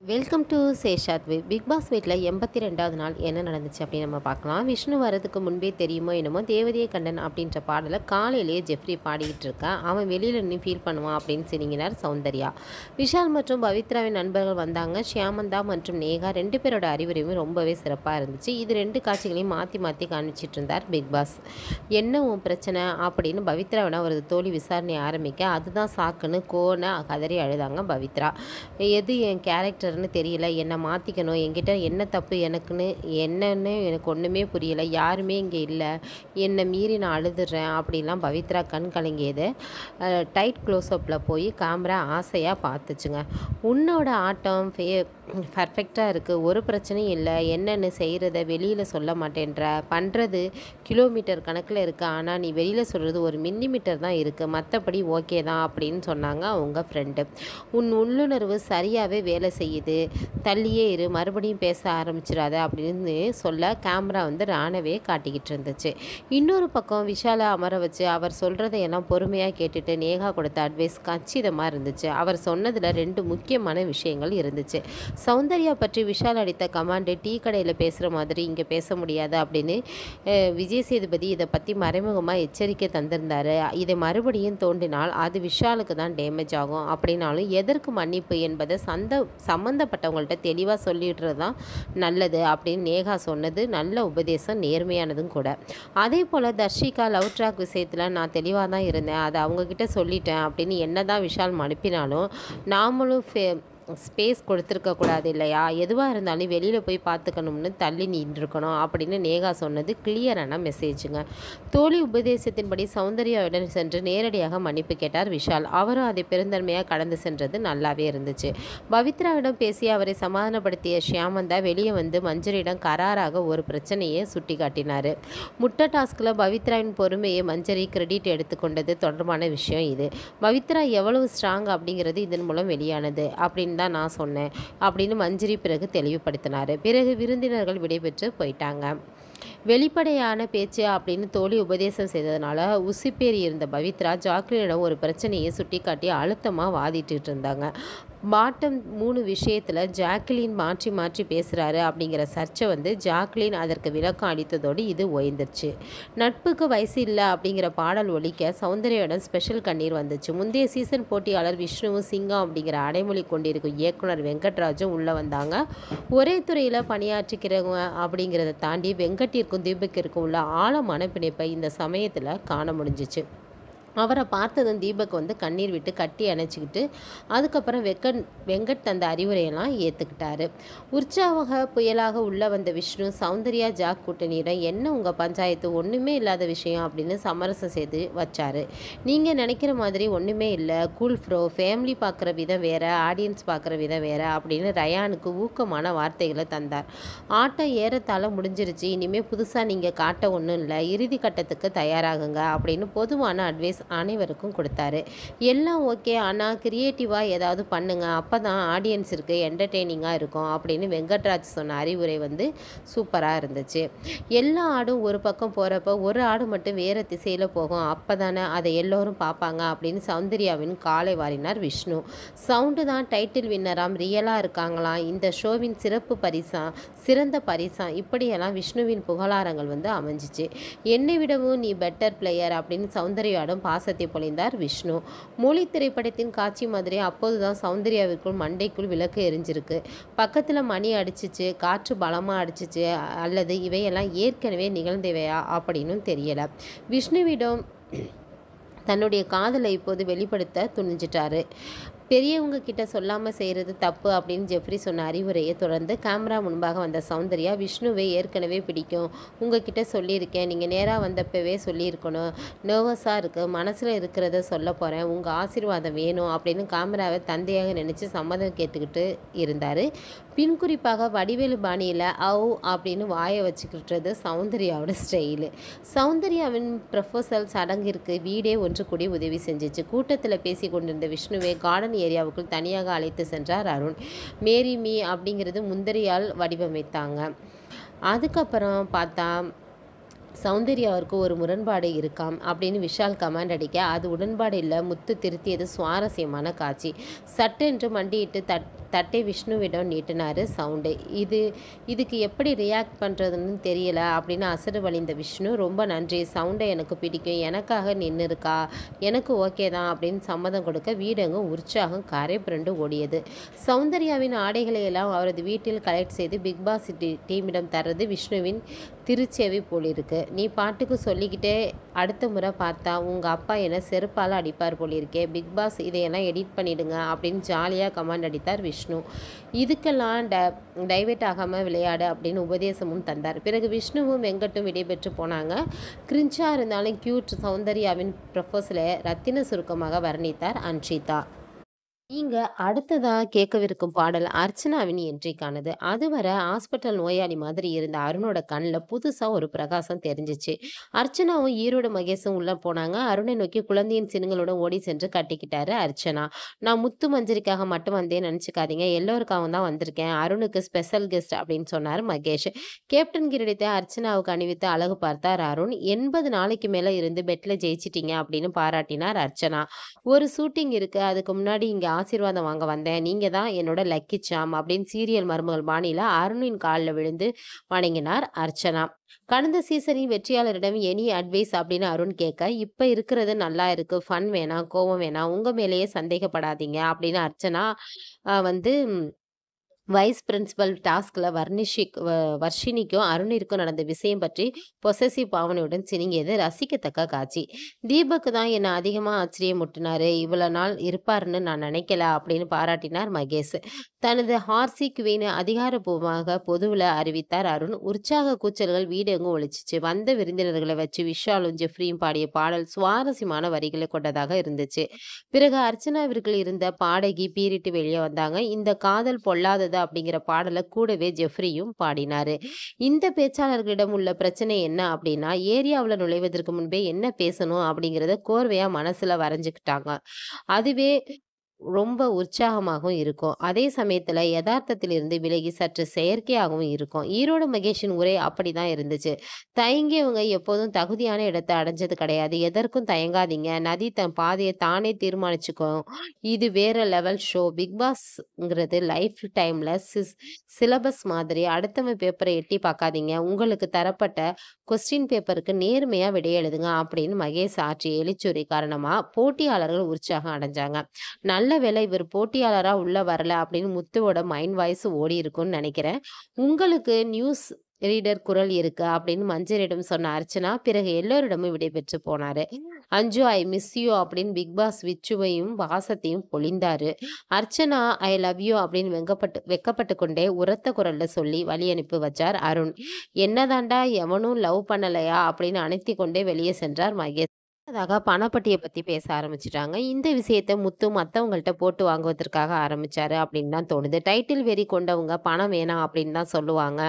Welcome to சேஷாத் big pass வீட்டில் 82வது நாள் என்ன நடந்துச்சு அப்படின்னு நம்ம பார்க்கலாம். விஷ்ணு வரதுக்கு முன்பே தெரியுமோ என்னமோ தேவதையை கண்டன் அப்படின்ற பாடலை காலையிலேயே ஜெஃப்ரி பாடிக்கிட்டு இருக்கான். அவன் வெளியில் நின்று ஃபீல் பண்ணுவான் அப்படின்னு சொன்னீங்கன்னார் சௌந்தர்யா. விஷால் மற்றும் பவித்ராவின் நண்பர்கள் வந்தாங்க. ஷியாமந்தா மற்றும் நேகா 2 பேரோட அறிவுரையும் ரொம்பவே சிறப்பாக இருந்துச்சு. இது 2 காட்சிகளையும் மாற்றி மாற்றி காமிச்சிட்டு இருந்தார் பிக் பாஸ். என்ன உன் பிரச்சனை அப்படின்னு பவித்ராவிட ஒரு தோழி விசாரணை ஆரம்பிக்க அதுதான் சாக்குன்னு கோனை கதறி அழுதாங்க பவித்ரா. எது என் கேரக்டர் தெரியல, என்னை மாற்றிக்கணும், என்கிட்ட என்ன தப்பு எனக்குன்னு என்னன்னு எனக்கு ஒன்றுமே புரியலை, யாருமே இங்கே இல்லை, என்னை மீறி நான் அழுதுறேன் அப்படின்லாம் பவித்ரா கண் கலங்கியது. டைட் க்ளோஸ்அப்பில் போய் கேமரா ஆசையாக பார்த்துச்சுங்க. உன்னோட ஆட்டம் பர்ஃபெக்டாக இருக்குது, ஒரு பிரச்சனையும் இல்லை, என்னென்னு செய்கிறத வெளியில் சொல்ல மாட்டேன்ற, பண்ணுறது கிலோமீட்டர் கணக்கில் இருக்குது, ஆனால் நீ வெளியில் சொல்கிறது ஒரு மில்லிமீட்டர் தான் இருக்குது, மற்றபடி ஓகே தான் அப்படின்னு சொன்னாங்க அவங்க ஃப்ரெண்டு. உன் உள்ளுணர்வு சரியாகவே வேலை செய்யுது, தள்ளியே இரு, மறுபடியும் பேச ஆரம்பிச்சிடாத அப்படின்னு சொல்ல கேமரா ராணவே காட்டிக்கிட்டு இருந்துச்சு. இன்னொரு பக்கம் விஷாலை அமர வச்சு அவர் சொல்கிறதையெல்லாம் பொறுமையாக கேட்டுட்டு நேகா கொடுத்த அட்வைஸ் கச்சிதமாக இருந்துச்சு. அவர் சொன்னதில் 2 முக்கியமான விஷயங்கள் இருந்துச்சு. சௌந்தர்யா பற்றி விஷால் அடித்த கமாண்டு டீ கடையில் பேசுகிற மாதிரி இங்கே பேச முடியாது அப்படின்னு விஜய் சேதுபதி இதை பற்றி மறைமுகமாக எச்சரிக்கை தந்திருந்தார். இதை மறுபடியும் தோண்டினால் அது விஷாலுக்கு தான் டேமேஜ் ஆகும், அப்படின்னாலும் எதற்கு மன்னிப்பு என்பதை சம்மந்தப்பட்டவங்கள்ட்ட தெளிவாக சொல்லிடுறது தான் நல்லது அப்படின்னு நேகா சொன்னது நல்ல உபதேசம், நேர்மையானதும் கூட. அதே போல் தர்ஷிகா லவ் ட்ராக் விஷயத்தில் நான் தெளிவாக தான் இருந்தேன், அதை அவங்கக்கிட்ட சொல்லிட்டேன் அப்படின்னு என்ன தான் விஷால் அனுப்பினாலும் நாமளும் ஸ்பேஸ் கொடுத்துருக்கக்கூடாது இல்லையா, எதுவாக இருந்தாலும் வெளியில் போய் பார்த்துக்கணும்னு தள்ளி நின்றுருக்கணும் அப்படின்னு நேகா சொன்னது கிளியரான மெசேஜுங்க. தோழி உபதேசத்தின்படி சௌந்தர்யாவுடன் சென்று நேரடியாக மன்னிப்பு கேட்டார் விஷால். அவரும் அதை பெருந்தன்மையாக கடந்து சென்றது நல்லாவே இருந்துச்சு. பவித்ராவிடம் பேசி அவரை சமாதானப்படுத்திய ஷியாமந்தா வெளியே மஞ்சரிடம் கராராக ஒரு பிரச்சனையை சுட்டி காட்டினார். முட்டை டாஸ்கில் பவித்ராவின் பொறுமையை மஞ்சரி கிரெடிட் எடுத்துக்கொண்டது தொடர்பான விஷயம் இது. பவித்ரா எவ்வளவு ஸ்ட்ராங் அப்படிங்கிறது இதன் மூலம் வெளியானது அப்படின்னு தான் நான் சொன்னேன் அப்படின்னு மஞ்சரி பிறகு தெளிவுபடுத்தினார். பிறகு விருந்தினர்கள் விடைபெற்று போயிட்டாங்க. வெளிப்படையான பேச்சு அப்படின்னு தோழி உபதேசம் செய்ததுனால உசிப்பேறி இருந்த பவித்ரா ஜாக்லினிடம் ஒரு பிரச்சனையை சுட்டிக்காட்டி அழுத்தமாக வாதிட்டு இருந்தாங்க. பாட்டம் 3 விஷயத்தில் ஜாக்லின் மாற்றி மாற்றி பேசுகிறாரு அப்படிங்கிற சர்ச்சை ஜாக்லின் அதற்கு விளக்கம் அளித்ததோடு இது ஓய்ந்துருச்சு. நட்புக்கு வயசு இல்லை அப்படிங்கிற பாடல் ஒலிக்க சௌந்தர்யாவுடன் ஸ்பெஷல் கண்ணீர் வந்துச்சு. முந்தைய சீசன் போட்டியாளர் விஷ்ணுவும் சிங்கம் அப்படிங்கிற அடைமொழி கொண்டிருக்கும் இயக்குனர் வெங்கட்ராஜும் உள்ளே வந்தாங்க. ஒரே துறையில் பணியாற்றிக்கிறவங்க அப்படிங்கிறத தாண்டி வெங்கட்டிற்கும் தீபக்கிற்கும் உள்ள ஆழமான பிணைப்பை இந்த சமயத்தில் காண முடிஞ்சிச்சு. அவரை பார்த்ததும் தீபக் கண்ணீர் விட்டு கட்டி அணைச்சிக்கிட்டு அதுக்கப்புறம் வெங்கட் தந்த அறிவுரையெல்லாம் ஏற்றுக்கிட்டாரு. உற்சாக புயலாக உள்ளே வந்த விஷ்ணு சௌந்தர்யா ஜாக் கூட்டணியிடம் என்ன உங்கள் பஞ்சாயத்து, ஒன்றுமே இல்லாத விஷயம் அப்படின்னு சமரசம் செய்து வச்சார். நீங்கள் நினைக்கிற மாதிரி ஒன்றுமே இல்லை, கூல் ஃப்ரோ, ஃபேமிலி பார்க்குற விதம் வேறு, ஆடியன்ஸ் பார்க்குற விதம் வேறு அப்படின்னு ரயானுக்கு ஊக்கமான வார்த்தைகளை தந்தார். ஆட்டம் ஏறத்தாழ முடிஞ்சிருச்சு, இனிமேல் புதுசாக நீங்கள் காட்ட ஒன்றும் இல்லை, இறுதி கட்டத்துக்கு தயாராகுங்க அப்படின்னு பொதுவான அட்வைஸ் அனைவருக்கும் கொடுத்தாரு. எல்லாம் ஓகே, ஆனால் கிரியேட்டிவாக ஏதாவது பண்ணுங்க, அப்போ தான் ஆடியன்ஸிற்கு என்டர்டெய்னிங்காக இருக்கும் அப்படின்னு வெங்கட்ராஜ் சொன்ன அறிவுரை சூப்பராக இருந்துச்சு. எல்லா ஆடும் ஒரு பக்கம் போகிறப்ப ஒரு ஆடு மட்டும் வேறு திசையில் போகும், அப்போ தானே அதை எல்லோரும் பார்ப்பாங்க அப்படின்னு சௌந்தர்யாவின் காலை வாரினார் விஷ்ணு. சவுண்டு தான் டைட்டில் வின்னராம், ரியலாக இருக்காங்களாம், இந்த ஷோவின் சிறப்பு பரிசாம், சிறந்த பரிசாம், இப்படியெல்லாம் விஷ்ணுவின் புகழாரங்கள் அமைஞ்சிச்சு. என்னை விடவும் நீ பெட்டர் பிளேயர் அப்படின்னு சௌந்தர்யாவிடம் பாசத்தை பொழிந்தார் விஷ்ணு. மொழி திரைப்படத்தின் காட்சி மாதிரி அப்போதுதான் சௌந்தர்யாவிற்குள் மண்டைக்குள் விளக்கு எரிஞ்சிருக்கு. பக்கத்தில் மணி அடிச்சிச்சு, காற்று பலமாக அடிச்சிச்சு, அல்லது இவையெல்லாம் ஏற்கனவே நிகழ்ந்தவையா அப்படின்னு தெரியல. விஷ்ணுவிடம் தன்னுடைய காதலை இப்போது வெளிப்படுத்த துணிஞ்சிட்டாரு. பெரியவங்க கிட்ட சொல்லாமல் செய்கிறது தப்பு அப்படின்னு ஜெஃப்ரி சொன்ன அறிவுரையை தொடர்ந்து கேமரா முன்பாக வந்த சௌந்தர்யா, விஷ்ணுவை ஏற்கனவே பிடிக்கும், உங்ககிட்ட சொல்லியிருக்கேன், நீங்கள் நேராக வந்தப்பவே சொல்லியிருக்கணும், நர்வஸாக இருக்குது, மனசில் இருக்கிறத சொல்ல போகிறேன், உங்கள் ஆசீர்வாதம் வேணும் அப்படின்னு கேமராவை தந்தையாக நினச்சி சம்மதம் கேட்டுக்கிட்டு இருந்தார். பின்குறிப்பாக வடிவேலு பாணியில் அவு அப்படின்னு வாயை வச்சுக்கிட்டுறது சௌந்தர்யாவோட ஸ்டைலு. சௌந்தர்யாவின் ப்ரொஃபோசல் சடங்கிற்கு வீடே ஒன்று கூடி உதவி செஞ்சிச்சு. கூட்டத்தில் பேசி கொண்டிருந்த விஷ்ணுவை கார்டன் ஏரியாவுக்குள் தனியாக அழைத்து சென்றார் அருண். மேரி மீ அப்படிங்கிறது முந்திரியால் வடிவமைத்தாங்க. அதுக்கப்புறம் பார்த்தா சௌந்தர்யாவிற்கு ஒரு முரண்பாடு இருக்காம் அப்படின்னு விஷால் கமாண்ட் அடிக்க அது உடன்பாடு இல்லை, முத்து திருத்தியது சுவாரஸ்யமான காட்சி. சட்டென்று மண்டியிட்டு தட்டை விஷ்ணுவிடம் நீட்டினார் சவுண்டு. இதுக்கு எப்படி ரியாக்ட் பண்ணுறதுன்னு தெரியல அப்படின்னு அசடு வழிந்த விஷ்ணு, ரொம்ப நன்றி, சவுண்டை எனக்கு பிடிக்கும், எனக்காக நின்று இருக்கா, எனக்கு ஓகே தான் அப்படின்னு சம்மதம் கொடுக்க வீடெங்கும் உற்சாகம் கரை புரண்டு ஓடியது. சௌந்தர்யாவின் ஆடைகளை எல்லாம் அவரது வீட்டில் கலெக்ட் செய்து பிக் பாஸ் டீமிடம் தர்றது விஷ்ணுவின் திருச்சேவை போலிருக்கு. நீ பாட்டுக்கு சொல்லிக்கிட்டே அடுத்த முறை பார்த்தா உங்கள் அப்பா என்ன செருப்பால் அடிப்பார் போலிருக்கே, பிக் பாஸ் இதையெல்லாம் எடிட் பண்ணிடுங்க அப்படின்னு ஜாலியாக கமெண்ட் அடித்தார் விஷ்ணு. இதுக்கெல்லாம் டைவெர்ட் ஆகாமல் விளையாடு அப்படின்னு உபதேசமும் தந்தார். பிறகு விஷ்ணுவும் வெங்கட்டும் விடைபெற்று போனாங்க. கிரிஞ்சாக இருந்தாலும் கியூட் சௌந்தர்யாவின் ப்ரப்போசலை ரத்தின சுருக்கமாக வர்ணித்தார் அன்ஷிதா. நீங்கள் அடுத்ததாக கேட்கவிருக்கும் பாடல் அர்ச்சனாவின் என்ட்ரிக்கானது. அதுவரை ஹாஸ்பிட்டல் நோயாளி மாதிரி இருந்த அருணோட கண்ணில் புதுசாக ஒரு பிரகாசம் தெரிஞ்சிச்சு. அர்ச்சனாவும் ஈரோடு மகேஷும் உள்ளே போனாங்க. அருணை நோக்கி குழந்தையின் சினுங்களுடன் ஓடி சென்று கட்டிக்கிட்டாரு அர்ச்சனா. நான் முத்து மஞ்சரிக்காக மட்டும் வந்தேன்னு நினச்சிக்காதீங்க, எல்லோருக்காகவும் தான் வந்திருக்கேன், அருணுக்கு ஸ்பெஷல் கெஸ்ட் அப்படின்னு சொன்னார் மகேஷ். கேப்டன் கிரீடத்தை அர்ச்சனாவுக்கு அணிவித்து அழகு பார்த்தார் அருண். 80 நாளைக்கு மேலே இருந்து பெட்டில் ஜெயிச்சிட்டீங்க அப்படின்னு பாராட்டினார் அர்ச்சனா. ஒரு ஷூட்டிங் இருக்குது, அதுக்கு முன்னாடி இங்கே ஆசீர்வாதம் வாங்க வந்தேன், நீங்கள் தான் என்னோட லக்கி சாம் அப்படின்னு சீரியல் மருமகள் பாணியில் அருணின் காலில் விழுந்து வணங்கினார் அர்ச்சனா. கடந்த சீசனின் வெற்றியாளரிடம் எனி அட்வைஸ் அப்படின்னு அருண் கேட்க, இப்போ இருக்கிறது நல்லா இருக்கு, ஃபன் வேணாம், கோவம் வேணாம், உங்கள் மேலேயே சந்தேகப்படாதீங்க அப்படின்னு அர்ச்சனா வந்து வைஸ் பிரின்சிபல் டாஸ்கில் வர்ஷினிக்கும் அருணிற்கும் நடந்த விஷயம் பற்றி பொசசிவ் பாவனையுடன் சினிங்கியது ரசிக்கத்தக்க காட்சி. தீபக்கு தான் என்னை அதிகமாக ஆச்சரியமுட்டினாரு, இவ்வளோ நாள் இருப்பாருன்னு நான் நினைக்கல அப்படின்னு பாராட்டினார் மகேஷ். தனது ஹார்சி குவீனை அதிகாரப்பூர்வமாக பொதுவில் அறிவித்தார் அருண். உற்சாக கூச்சல்கள் வீடெங்கும் ஒழிச்சிச்சு. வந்த விருந்தினர்களை வச்சு விஷாலும் ஜெஃப்ரியும் பாடிய பாடல் சுவாரஸ்யமான வரிகளை கொண்டதாக இருந்துச்சு. பிறகு அர்ச்சனாவிற்குள் இருந்த பாடகி பீரிட்டு வெளியே வந்தாங்க. இந்த காதல் பொல்லாதது அப்படிங்கிற பாடலை கூடவே ஜெஃப்ரியும் பாடினாரு. இந்த பேச்சாளர்களிடம் உள்ள பிரச்சனை என்ன அப்படின்னா, ஏரியாவில் நுழைவதற்கு முன்பே என்ன பேசணும் அப்படிங்கிறத கோர்வையா மனசுல வரைஞ்சுக்கிட்டாங்க. அதுவே ரொம்ப உற்சாகமாகவும் இருக்கும். அதே சமயத்தில் யதார்த்தத்திலிருந்து விலகி சற்று செயற்கையாகவும் இருக்கும். ஈரோடு மகேஷின் உரை அப்படி தான் இருந்துச்சு. தயங்கியவங்க எப்போதும் தகுதியான இடத்தை அடைஞ்சது கிடையாது, எதற்கும் தயங்காதீங்க, நதி தன் பாதையை தானே தீர்மானிச்சுக்கும், இது வேற லெவல் ஷோ, பிக் பாஸ்ங்கிறது லைஃப் டைமில் சிலபஸ் மாதிரி, அடுத்தவன் பேப்பரை எட்டி பார்க்காதீங்க, உங்களுக்கு தரப்பட்ட கொஸ்டின் பேப்பருக்கு நேர்மையாக விடை எழுதுங்க அப்படின்னு மகேஷ் ஆற்றிய எழுச்சுரை காரணமாக போட்டியாளர்கள் உற்சாகம் அடைஞ்சாங்க. நல்ல வேளை இவர் போட்டியாளரா உள்ள வரல அப்படின்னு முத்துவோட மைண்ட் வாய்ஸ் ஓடி இருக்கும்னு நினைக்கிறேன். உங்களுக்கு நியூஸ் ரீடர் குரல் இருக்கு அப்படின்னு மஞ்சரிடம் சொன்ன அர்ச்சனா பிறகு எல்லோரிடமும் விடைபெற்று போனாரு. அஞ்சு ஐ மிஸ் யூ அப்படின்னு பிக் பாஸ் விச்சுவையும் வாசத்தையும் பொழிந்தாரு. அர்ச்சனா ஐ லவ் யூ அப்படின்னு வெக்கப்பட்டு கொண்டே உரத்த குரல்ல சொல்லி வழி அனுப்பி வச்சார் அருண். என்னதாண்டா எவனும் லவ் பண்ணலையா அப்படின்னு அணைத்தி கொண்டே வெளியே சென்றார் மகேஷ். பணப்பட்டியை பற்றி பேச ஆரம்பிச்சிட்டாங்க. இந்த விஷயத்தை முத்து மற்றவங்கள்ட்ட போட்டு வாங்குவதற்காக ஆரம்பிச்சாரு அப்படின்னு தான் தோணுது. டைட்டில் வெறி கொண்டவங்க பணம் வேணாம் அப்படின்னு தான் சொல்லுவாங்க.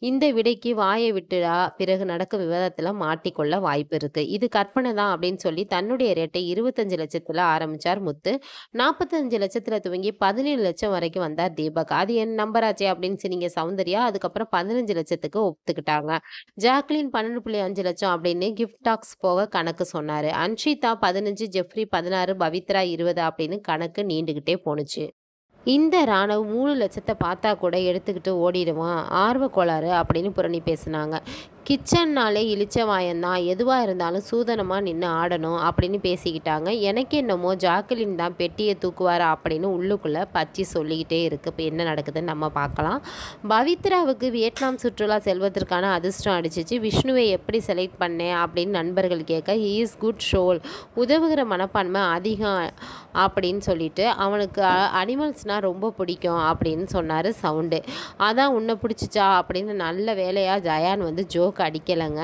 இந்த விடைக்கு வாயை விட்டுடா பிறகு நடக்கும் விவாதத்தில் மாட்டிக்கொள்ள வாய்ப்பு இருக்கு. இது கற்பனை தான் அப்படின்னு சொல்லி தன்னுடைய ரேட்டை 25 லட்சத்தில் ஆரம்பிச்சார் முத்து. 45 லட்சத்தில் துவங்கி 17 லட்சம் வரைக்கும் வந்தார் தீபக். அது என் நம்பராச்சே அப்படின்னு நீங்க சௌந்தர்யா அதுக்கப்புறம் 15 லட்சத்துக்கு ஒப்புத்துக்கிட்டாங்க. ஜாக்லின் 12.5 லட்சம் அப்படின்னு கிஃப்ட் டாக்ஸ் போக கணக்கு சொன்னாரு. அன்ஷிதா 15, ஜெஃப்ரி 16, பவித்ரா 20 அப்படின்னு கணக்கு நீண்டுகிட்டே போணுச்சு. இந்த ராணுவ 3 லட்சத்தை பார்த்தா கூட எடுத்துக்கிட்டு ஓடிடுவான், ஆர்வ கோளாறு அப்படின்னு புரணி பேசினாங்க. கிச்சன்னாலே இழிச்ச வாயந்தான், எதுவாக இருந்தாலும் சூதனமாக நின்று ஆடணும் அப்படின்னு பேசிக்கிட்டாங்க. எனக்கு என்னமோ ஜாக்கலின் தான் பெட்டியை தூக்குவாரா அப்படின்னு உள்ளுக்குள்ளே பச்சி சொல்லிக்கிட்டே இருக்குது. இப்போ என்ன நடக்குதுன்னு நம்ம பார்க்கலாம். பவித்ராவுக்கு வியட்நாம் சுற்றுலா செல்வதற்கான அதிர்ஷ்டம் அடிச்சிச்சு. விஷ்ணுவை எப்படி செலக்ட் பண்ணேன் அப்படின்னு நண்பர்கள் கேட்க, ஹீ இஸ் குட் ஷோல், உதவுகிற மனப்பான்மை அதிகம் அப்படின்னு சொல்லிட்டு அவனுக்கு அனிமல்ஸ்னால் ரொம்ப பிடிக்கும் அப்படின்னு சொன்னார் சவுண்டு. அதான் உன்னை பிடிச்சிச்சா அப்படின்னு நல்ல வேலையாக ஜயான் வந்து ஜோக் அடிக்கலைங்க.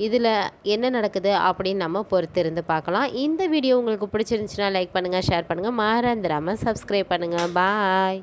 இதில் என்ன நடக்குது அப்படின்னு நம்ம பொறுத்திருந்து பார்க்கலாம். இந்த வீடியோ உங்களுக்கு பிடிச்சிருந்துச்சுன்னா லைக் பண்ணுங்கள், ஷேர் பண்ணுங்கள், மறந்துடாமல் சப்ஸ்கிரைப் பண்ணுங்கள். பாய்.